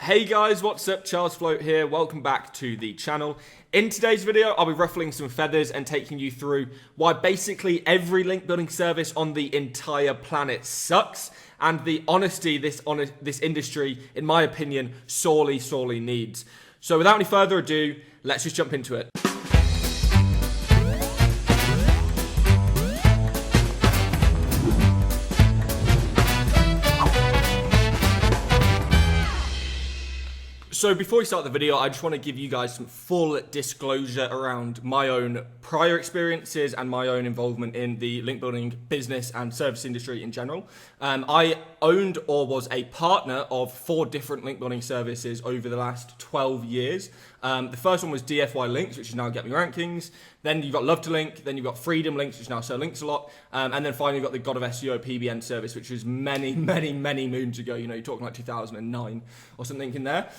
Hey guys, what's up? Charles Floate here. Welcome back to the channel. In today's video, I'll be ruffling some feathers and taking you through why basically every link building service on the entire planet sucks, and the honesty this industry, in my opinion, sorely needs. So without any further ado, let's just jump into it. So before we start the video, I just want to give you guys some full disclosure around my own prior experiences and my own involvement in the link building business and service industry in general. I owned or was a partner of 4 different link building services over the last 12 years. The first one was DFY Links, which is now Get Me Rankings. Then you've got Love to Link. Then you've got Freedom Links, which now sell links a lot. And then finally you've got the God of SEO PBN service, which was many moons ago. You know, you're talking like 2009 or something in there.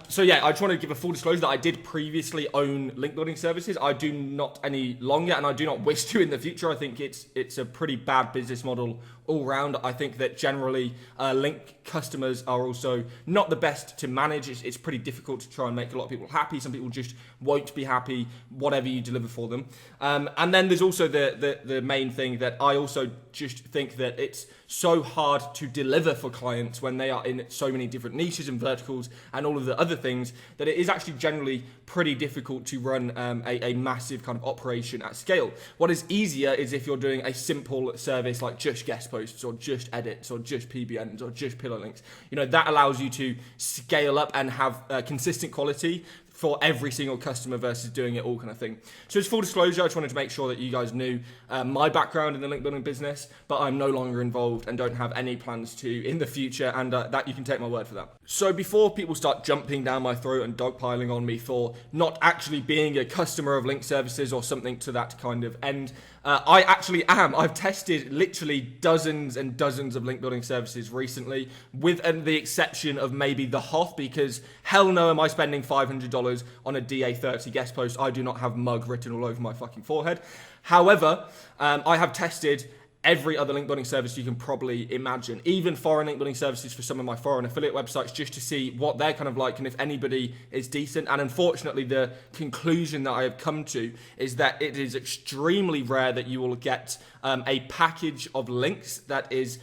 So yeah, I just want to give a full disclosure that I did previously own link building services. I do not any longer, and I do not wish to in the future. I think it's a pretty bad business model all round. I think that generally link customers are also not the best to manage. It's pretty difficult to try and make a lot of people happy. Some people just won't be happy whatever you deliver for them. And then there's also the main thing that I also just think that it's so hard to deliver for clients when they are in so many different niches and verticals and all of the other things, that it is actually generally pretty difficult to run a massive kind of operation at scale. What is easier is if you're doing a simple service like just guest posts or just edits or just PBNs or just pillar links. You know, that allows you to scale up and have consistent quality for every single customer versus doing it all kind of thing. So it's full disclosure, I just wanted to make sure that you guys knew my background in the link building business, but I'm no longer involved and don't have any plans to in the future, and that you can take my word for that. So before people start jumping down my throat and dogpiling on me for not actually being a customer of link services or something to that kind of end, I actually am. I've tested literally dozens and dozens of link building services recently, with the exception of maybe the Hoth, because hell no am I spending $500 on a DA30 guest post. I do not have mug written all over my fucking forehead. However, I have tested every other link building service you can probably imagine, even foreign link building services for some of my foreign affiliate websites, just to see what they're kind of like and if anybody is decent. And unfortunately, the conclusion that I have come to is that it is extremely rare that you will get a package of links that is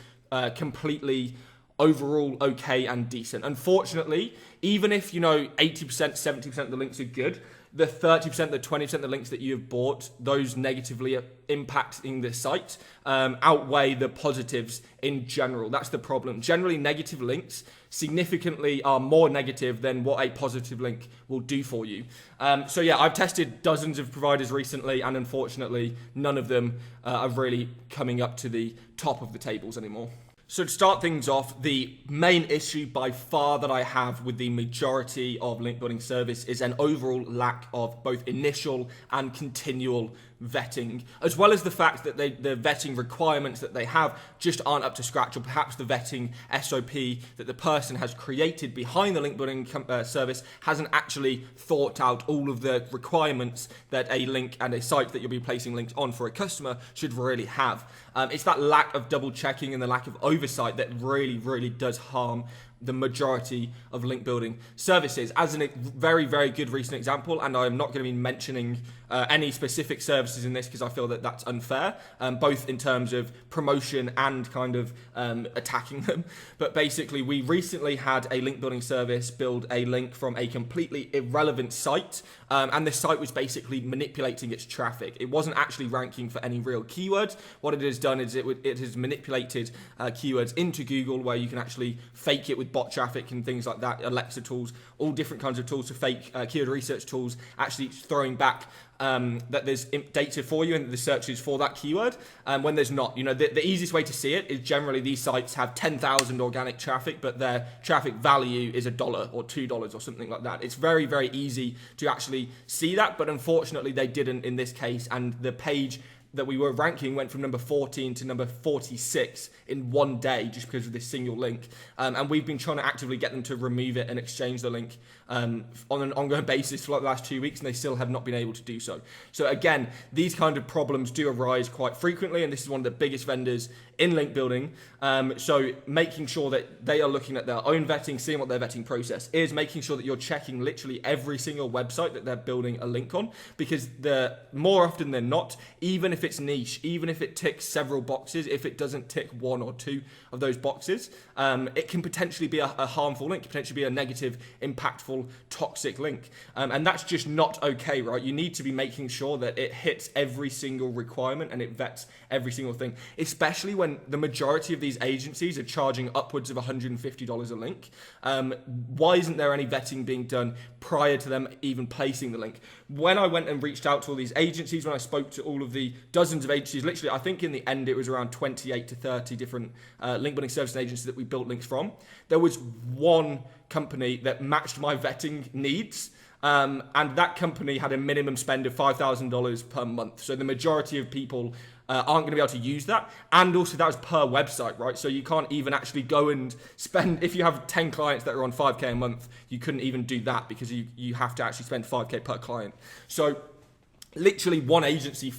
completely overall okay and decent. Unfortunately, even if 80%, 70% of the links are good, the 30%, the 20% of the links that you have bought, those negatively impacting the site, outweigh the positives in general. That's the problem. Generally, negative links significantly are more negative than what a positive link will do for you. So yeah, I've tested dozens of providers recently, and unfortunately, none of them are really coming up to the top of the tables anymore. So to start things off, the main issue by far that I have with the majority of link building service is an overall lack of both initial and continual vetting, as well as the fact that the vetting requirements that they have just aren't up to scratch, or perhaps the vetting SOP that the person has created behind the link building service hasn't actually thought out all of the requirements that a link and a site that you'll be placing links on for a customer should really have. It's that lack of double checking and the lack of oversight that really does harm the majority of link building services. As a very good recent example, and I'm not going to be mentioning any specific services in this because I feel that that's unfair, both in terms of promotion and kind of attacking them. But basically, we recently had a link building service build a link from a completely irrelevant site, and this site was basically manipulating its traffic. It wasn't actually ranking for any real keywords. What it has done is it has manipulated keywords into Google, where you can actually fake it with bot traffic and things like that, Alexa tools, all different kinds of tools to fake keyword research tools, actually throwing back that there's data for you and the searches for that keyword, when there's not. The easiest way to see it is generally these sites have 10,000 organic traffic, but their traffic value is $1 or $2 or something like that. It's very easy to actually see that, but unfortunately they didn't in this case, and the page that we were ranking went from number 14 to number 46 in one day just because of this single link. And we've been trying to actively get them to remove it and exchange the link on an ongoing basis for like the last 2 weeks, and they still have not been able to do so. So again, these kind of problems do arise quite frequently, and this is one of the biggest vendors in link building. So making sure that they are looking at their own vetting, seeing what their vetting process is, making sure that you're checking literally every single website that they're building a link on, because the more often than not, even if it's niche, even if it ticks several boxes, if it doesn't tick one or two of those boxes, it can potentially be a harmful link, potentially be a negative, impactful, toxic link. And that's just not okay, right? You need to be making sure that it hits every single requirement and it vets every single thing, especially when the majority of these agencies are charging upwards of $150 a link. Why isn't there any vetting being done prior to them even placing the link? When I went and reached out to all these agencies, when I spoke to all of the dozens of agencies, literally, I think in the end it was around 28 to 30 different link building service agencies that we built links from. There was one company that matched my vetting needs. And that company had a minimum spend of $5,000 per month. So the majority of people aren't going to be able to use that. And also that was per website, right? So you can't even actually go and spend, if you have 10 clients that are on 5K a month, you couldn't even do that because you have to actually spend 5K per client. So literally one agency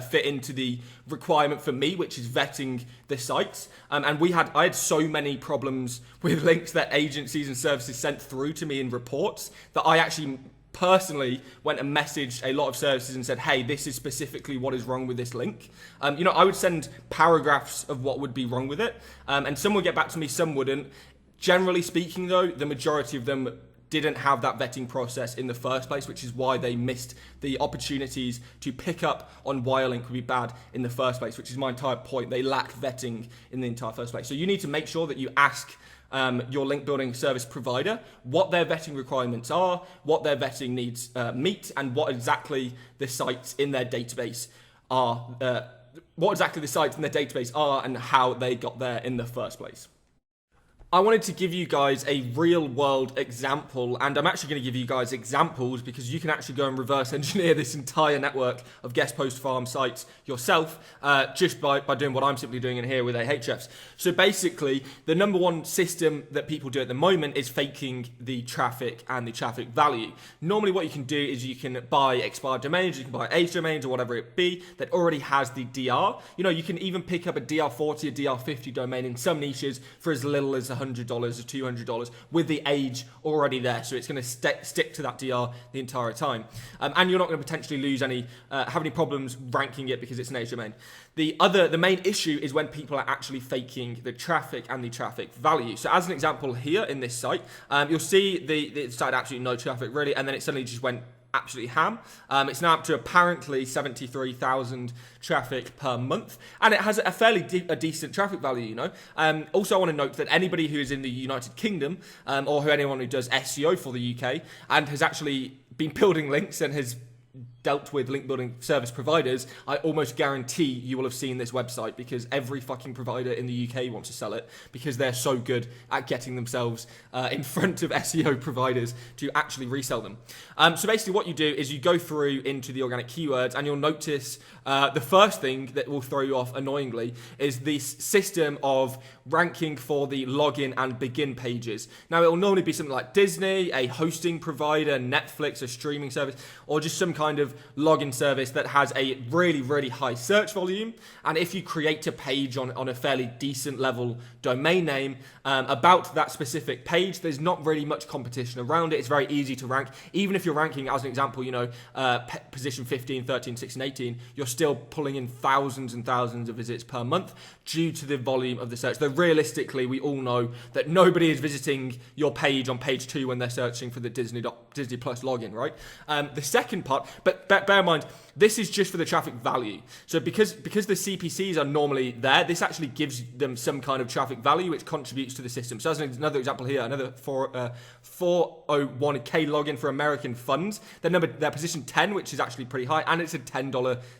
fit into the requirement for me, which is vetting the sites. And I had so many problems with links that agencies and services sent through to me in reports that I actually personally went and messaged a lot of services and said, hey, this is specifically what is wrong with this link. I would send paragraphs of what would be wrong with it. And some would get back to me, some wouldn't. Generally speaking, though, the majority of them didn't have that vetting process in the first place, which is why they missed the opportunities to pick up on why a link would be bad in the first place, which is my entire point. They lack vetting in the entire first place. So you need to make sure that you ask your link building service provider what their vetting requirements are, what their vetting needs meet, and what exactly the sites in their database are, and how they got there in the first place. I wanted to give you guys a real world example, and I'm actually going to give you guys examples because you can actually go and reverse engineer this entire network of guest post farm sites yourself just by doing what I'm simply doing in here with Ahrefs. So basically, the number one system that people do at the moment is faking the traffic and the traffic value. Normally what you can do is you can buy expired domains, you can buy age domains or whatever it be that already has the DR. You can even pick up a DR40, a DR50 domain in some niches for as little as $100 or $200 with the age already there, so it's going to stick to that DR the entire time, and you're not going to potentially have any problems ranking it because it's an age domain. The main issue is when people are actually faking the traffic and the traffic value. So as an example here in this site, you'll see the site had absolutely no traffic really, and then it suddenly just went absolutely ham. It's now up to apparently 73,000 traffic per month, and it has a fairly decent traffic value. Also, I want to note that anybody who is in the United Kingdom or anyone who does SEO for the UK and has actually been building links and has dealt with link building service providers, I almost guarantee you will have seen this website because every fucking provider in the UK wants to sell it because they're so good at getting themselves in front of SEO providers to actually resell them. So basically what you do is you go through into the organic keywords and you'll notice the first thing that will throw you off annoyingly is this system of ranking for the login and begin pages. Now it will normally be something like Disney, a hosting provider, Netflix, a streaming service, or just some kind of login service that has a really, really high search volume. And if you create a page on a fairly decent level domain name about that specific page, there's not really much competition around it. It's very easy to rank. Even if you're ranking, as an example, position 15, 13, 16, 18, you're still pulling in thousands and thousands of visits per month due to the volume of the search. Though realistically, we all know that nobody is visiting your page on page 2 when they're searching for the Disney Plus login, right? The second part, but bear in mind, this is just for the traffic value. So because the CPCs are normally there, this actually gives them some kind of traffic value, which contributes to the system. So as another example here, another 401k login for American funds. They're position 10, which is actually pretty high, and it's a $10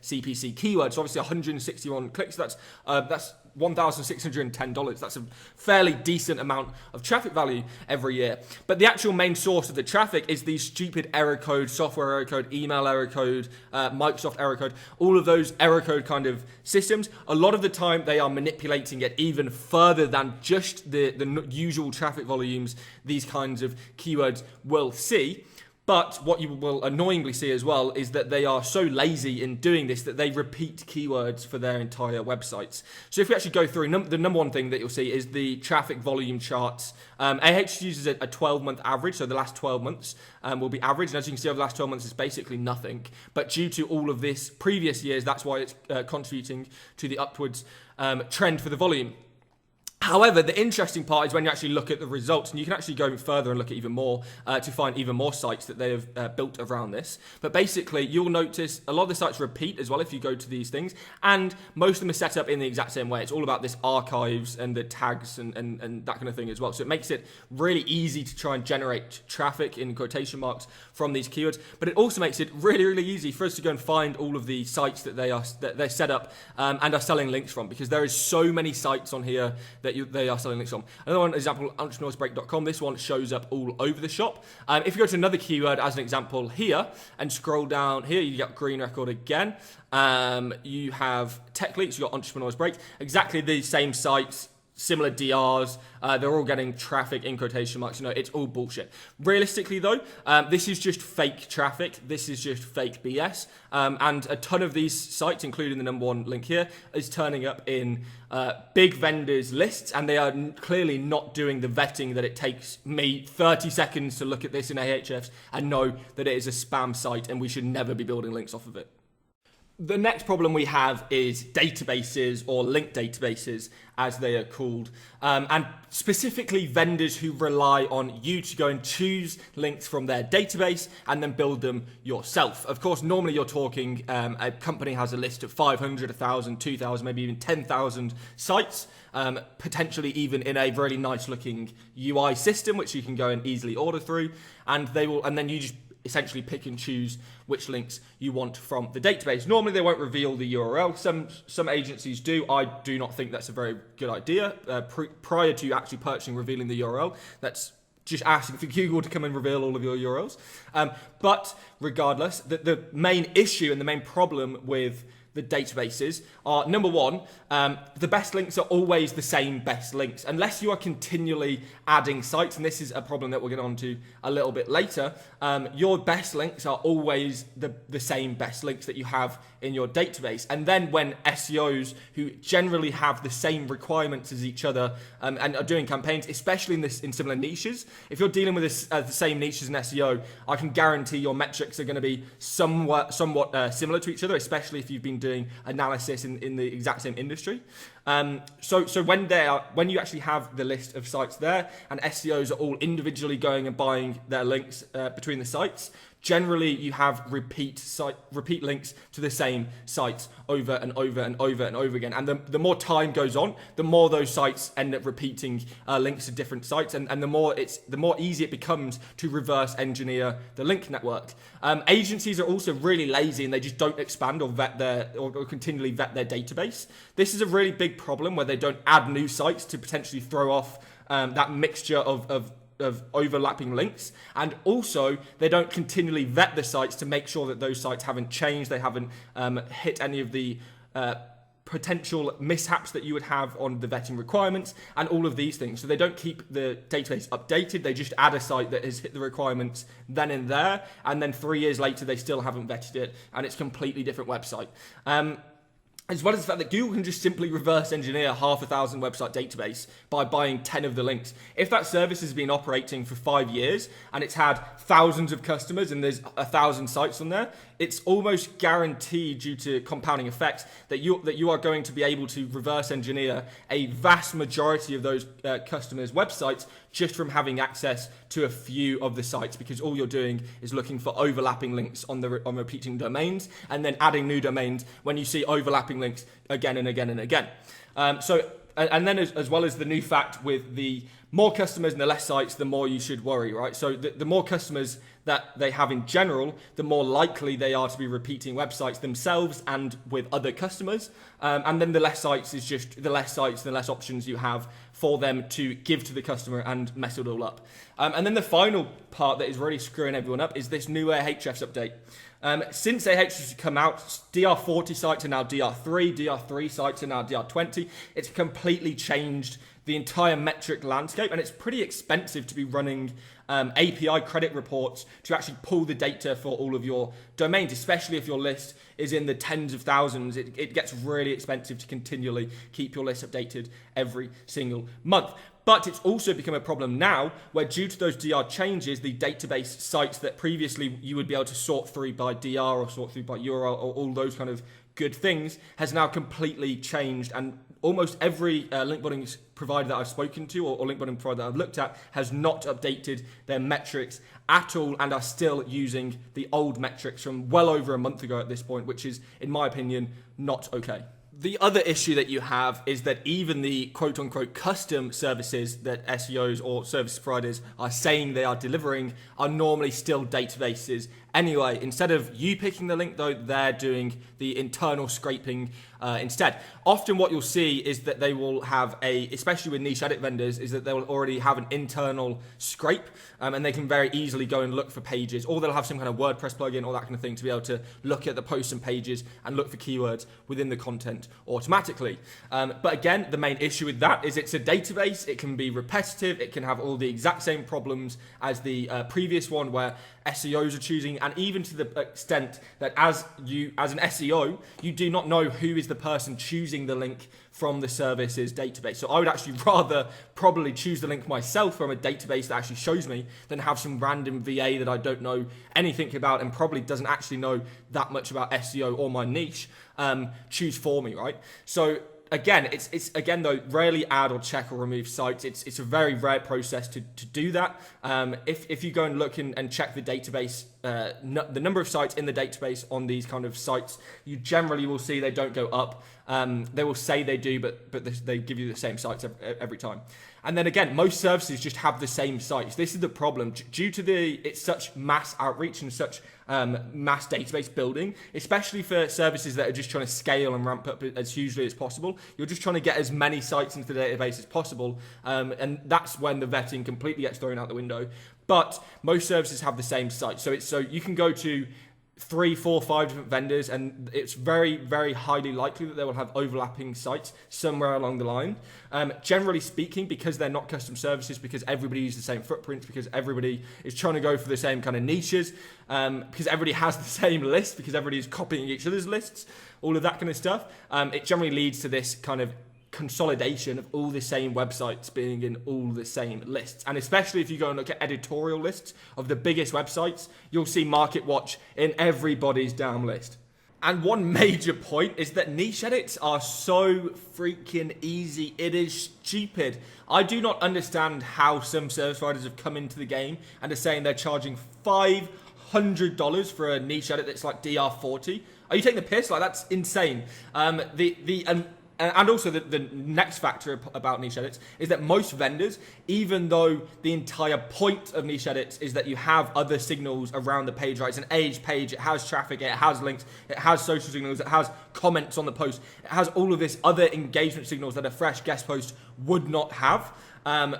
CPC keyword. So obviously 161 clicks. That's $1,610. That's a fairly decent amount of traffic value every year. But the actual main source of the traffic is these stupid error code, software error code, email error code, Microsoft error code, all of those error code kind of systems. A lot of the time they are manipulating it even further than just the usual traffic volumes these kinds of keywords will see. But what you will annoyingly see as well is that they are so lazy in doing this that they repeat keywords for their entire websites. So if we actually go through, the number one thing that you'll see is the traffic volume charts. AH uses a 12-month average, so the last 12 months will be average. And as you can see, over the last 12 months, it's basically nothing. But due to all of this previous years, that's why it's contributing to the upwards trend for the volume. However, the interesting part is when you actually look at the results, and you can actually go further and look at even more to find even more sites that they have built around this. But basically, you'll notice a lot of the sites repeat as well if you go to these things, and most of them are set up in the exact same way. It's all about this archives and the tags and that kind of thing as well. So it makes it really easy to try and generate traffic in quotation marks from these keywords. But it also makes it really, really easy for us to go and find all of the sites that they're set up and are selling links from, because there is so many sites on here that they are selling links from. Another one, example, entrepreneursbreak.com. This one shows up all over the shop. If you go to another keyword as an example here and scroll down here, you get green record again. You have tech leaks, you've got Entrepreneurs Break. Exactly the same sites, similar DRs, they're all getting traffic in quotation marks. It's all bullshit. Realistically though, this is just fake traffic. This is just fake BS. And a ton of these sites, including the number one link here, is turning up in big vendors lists, and they are clearly not doing the vetting that it takes me 30 seconds to look at this in Ahrefs and know that it is a spam site and we should never be building links off of it. The next problem we have is databases, or link databases as they are called, and specifically vendors who rely on you to go and choose links from their database and then build them yourself. Of course, normally you're talking a company has a list of 500, 1,000, 2,000, maybe even 10,000 sites, potentially even in a really nice looking UI system which you can go and easily order through, and then you just essentially pick and choose which links you want from the database. Normally they won't reveal the URL. Some agencies do. I do not think that's a very good idea. Prior to actually purchasing, revealing the URL, that's just asking for Google to come and reveal all of your URLs. But regardless, the main issue and the main problem with the databases are, number one, the best links are always the same best links. Unless you are continually adding sites, and this is a problem that we'll get onto a little bit later, your best links are always the same best links that you have in your database. And then when SEOs who generally have the same requirements as each other and are doing campaigns, especially in similar niches, if you're dealing with the same niches in SEO, I can guarantee your metrics are going to be somewhat similar to each other, especially if you've been doing analysis in the exact same industry. So when you actually have the list of sites there and SEOs are all individually going and buying their links between the sites, generally you have repeat links to the same sites over and over and over and over again. And the more time goes on, the more those sites end up repeating links to different sites, and the more easy it becomes to reverse engineer the link network. Agencies are also really lazy, and they just don't expand or continually vet their database. This is a really big problem where they don't add new sites to potentially throw off that mixture of overlapping links, and also they don't continually vet the sites to make sure that those sites haven't changed, they haven't hit any of the potential mishaps that you would have on the vetting requirements and all of these things. So they don't keep the database updated, they just add a site that has hit the requirements then and there, and then 3 years later they still haven't vetted it and it's a completely different website. As well as the fact that Google can just simply reverse engineer 500,000 website database by buying 10 of the links. If that service has been operating for 5 years and it's had thousands of customers and there's 1,000 sites on there, it's almost guaranteed, due to compounding effects, that you are going to be able to reverse engineer a vast majority of those customers' websites just from having access to a few of the sites, because all you're doing is looking for overlapping links on repeating domains and then adding new domains when you see overlapping links again and again and again. So And then as well as the new fact with the more customers and the less sites, the more you should worry, right? So the more customers that they have in general, the more likely they are to be repeating websites themselves and with other customers. And then the less sites is just the less sites, the less options you have for them to give to the customer and mess it all up. And then the final part that is really screwing everyone up is this new Ahrefs update. Since Ahrefs has come out, DR40 sites are now DR3, DR3 sites are now DR20. It's completely changed the entire metric landscape, and it's pretty expensive to be running API credit reports to actually pull the data for all of your domains, especially if your list is in the tens of thousands. It gets really expensive to continually keep your list updated every single month. But it's also become a problem now where due to those DR changes, the database sites that previously you would be able to sort through by DR or sort through by URL or all those kind of good things has now completely changed, and almost every link building provider that I've spoken to or link building provider that I've looked at has not updated their metrics at all and are still using the old metrics from well over a month ago at this point, which is, in my opinion, not okay. The other issue that you have is that even the quote-unquote custom services that SEOs or service providers are saying they are delivering are normally still databases anyway. Instead of you picking the link, though, they're doing the internal scraping instead. Often what you'll see is that they will have especially with niche edit vendors, is that they will already have an internal scrape and they can very easily go and look for pages, or they'll have some kind of WordPress plugin or that kind of thing to be able to look at the posts and pages and look for keywords within the content automatically. But again, the main issue with that is it's a database. It can be repetitive. It can have all the exact same problems as the previous one where SEOs are choosing, and even to the extent that as an SEO, you do not know who is the person choosing the link from the service's database. So I would actually rather probably choose the link myself from a database that actually shows me than have some random VA that I don't know anything about and probably doesn't actually know that much about SEO or my niche choose for me, right? So again, it's again though, rarely add or check or remove sites. It's a very rare process to do that. If you go and look and check the database, the number of sites in the database on these kind of sites, you generally will see they don't go up. They will say they do, but they give you the same sites every time. And then again, most services just have the same sites. This is the problem. Due to it's such mass outreach and such mass database building, especially for services that are just trying to scale and ramp up as hugely as possible. You're just trying to get as many sites into the database as possible. And that's when the vetting completely gets thrown out the window. But most services have the same site. So you can go to 3, 4, 5 different vendors, and it's very, very highly likely that they will have overlapping sites somewhere along the line. Generally speaking, because they're not custom services, because everybody uses the same footprints, because everybody is trying to go for the same kind of niches, because everybody has the same list, because everybody is copying each other's lists, all of that kind of stuff, it generally leads to this kind of consolidation of all the same websites being in all the same lists. And especially if you go and look at editorial lists of the biggest websites, you'll see MarketWatch in everybody's damn list. And one major point is that niche edits are so freaking easy. It is stupid. I do not how some service providers have come into the game and are saying they're charging $500 for a niche edit that's like DR40. Are you taking the piss? Like, that's insane. And also the next factor about niche edits is that most vendors, even though the entire point of niche edits is that you have other signals around the page, right? It's an age page, it has traffic, it has links, it has social signals, it has comments on the post, it has all of this other engagement signals that a fresh guest post would not have.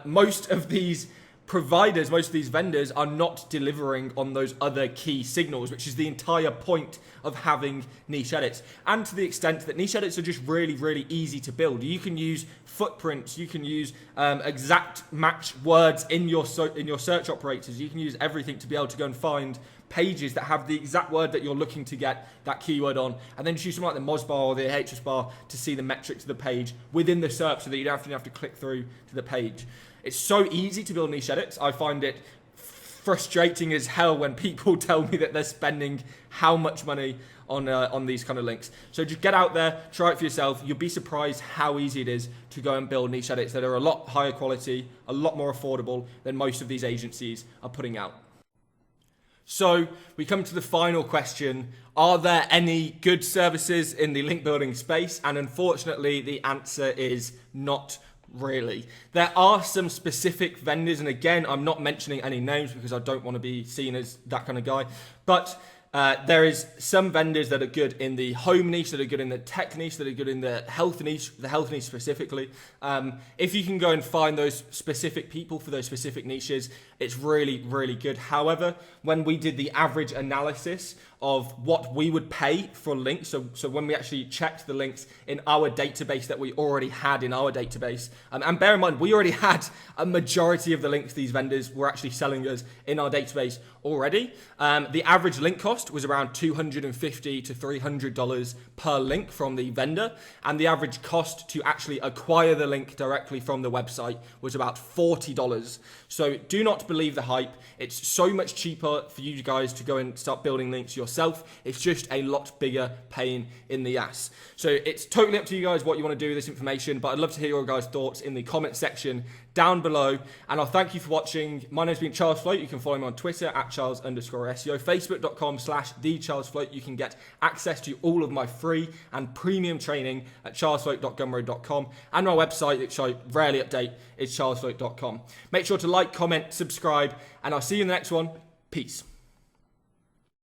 Most of these providers, most of these vendors are not delivering on those other key signals, which is the entire point of having niche edits. And to the extent that niche edits are just really, really easy to build. You can use footprints, you can use exact match words in your search operators, you can use everything to be able to go and find pages that have the exact word that you're looking to get that keyword on, and then choose something like the Moz bar or the HS bar to see the metrics of the page within the SERP so that you don't have to click through to the page. It's so easy to build niche edits. I find it frustrating as hell when people tell me that they're spending how much money on these kind of links. So just get out there, try it for yourself. You'll be surprised how easy it is to go and build niche edits that are a lot higher quality, a lot more affordable than most of these agencies are putting out. So we come to the final question. Are there any good services in the link building space? And unfortunately, the answer is not really. There are some specific vendors, and again, I'm not mentioning any names because I don't want to be seen as that kind of guy, but there is some vendors that are good in the home niche, that are good in the tech niche, that are good in the health niche specifically. If you can go and find those specific people for those specific niches, it's really, really good. However, when we did the average analysis of what we would pay for links, so when we actually checked the links in our database that we already had in our database, and bear in mind, we already had a majority of the links these vendors were actually selling us in our database already. The average link cost was around $250 to $300 per link from the vendor, and the average cost to actually acquire the link directly from the website was about $40. So do not believe the hype. It's so much cheaper for you guys to go and start building links yourself. It's just a lot bigger pain in the ass. So it's totally up to you guys what you want to do with this information, but I'd love to hear your guys' thoughts in the comment section down below. And I'll thank you for watching. My name's been Charles Floate. You can follow me on Twitter at Charles_SEO, Facebook.com/TheCharlesFloate. You can get access to all of my free and premium training at charlesfloate.gumroad.com, and my website, which I rarely update, is charlesfloate.com. Make sure to like, comment, subscribe, and I'll see you in the next one. Peace.